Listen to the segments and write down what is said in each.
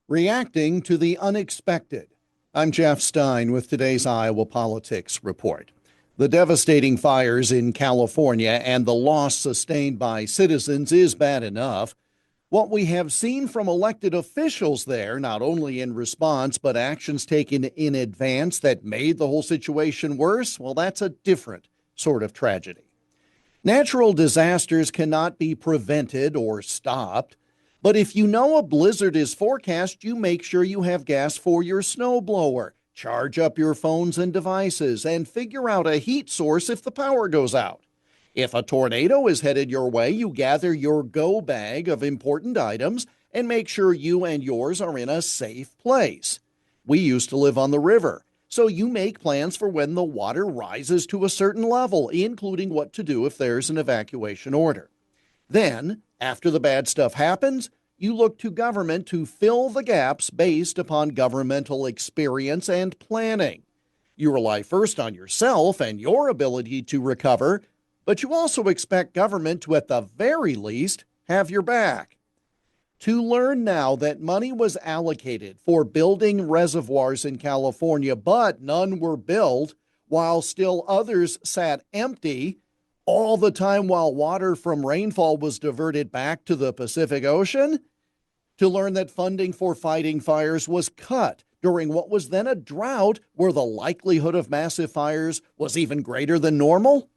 Reacting to the unexpected. I'm Jeff Stein with today's Iowa Politics Report. The devastating fires in California and the loss sustained by citizens is bad enough. What we have seen from elected officials there, not only in response, but actions taken in advance that made the whole situation worse, well, that's a different sort of tragedy. Natural disasters cannot be prevented or stopped. But if you know a blizzard is forecast, you make sure you have gas for your snowblower, charge up your phones and devices, and figure out a heat source if the power goes out. If a tornado is headed your way, you gather your go bag of important items and make sure you and yours are in a safe place. We used to live on the river, so you make plans for when the water rises to a certain level, including what to do if there's an evacuation order. Then, after the bad stuff happens, you look to government to fill the gaps based upon governmental experience and planning. You rely first on yourself and your ability to recover, but you also expect government to, at the very least, have your back. To learn now that money was allocated for building reservoirs in California, but none were built, while still others sat empty, all the time while water from rainfall was diverted back to the Pacific Ocean. To learn that funding for fighting fires was cut during what was then a drought where the likelihood of massive fires was even greater than normal.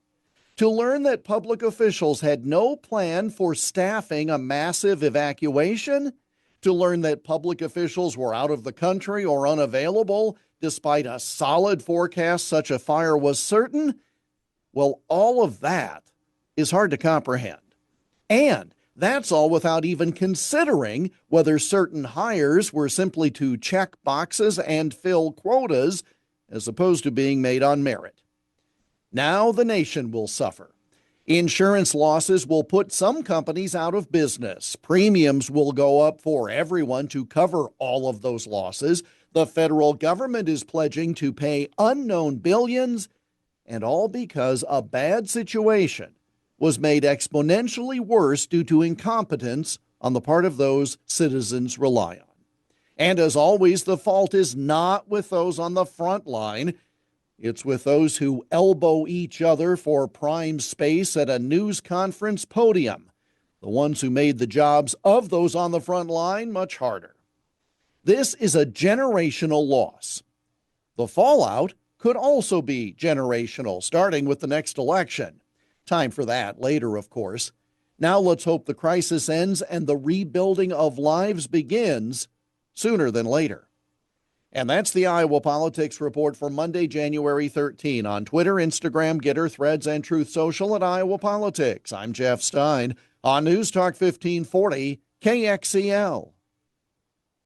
To learn that public officials had no plan for staffing a massive evacuation. To learn that public officials were out of the country or unavailable despite a solid forecast such a fire was certain. Well, all of that is hard to comprehend. And that's all without even considering whether certain hires were simply to check boxes and fill quotas as opposed to being made on merit. Now the nation will suffer. Insurance losses will put some companies out of business. Premiums will go up for everyone to cover all of those losses. The federal government is pledging to pay unknown billions. And all because a bad situation was made exponentially worse due to incompetence on the part of those citizens rely on. And as always, the fault is not with those on the front line. It's with those who elbow each other for prime space at a news conference podium, the ones who made the jobs of those on the front line much harder. This is a generational loss. The fallout could also be generational, starting with the next election. Time for that later, of course. Now let's hope the crisis ends and the rebuilding of lives begins sooner than later. And that's the Iowa Politics Report for Monday, January 13. On Twitter, Instagram, Getter, Threads, and Truth Social at Iowa Politics. I'm Jeff Stein on News Talk 1540 KXEL.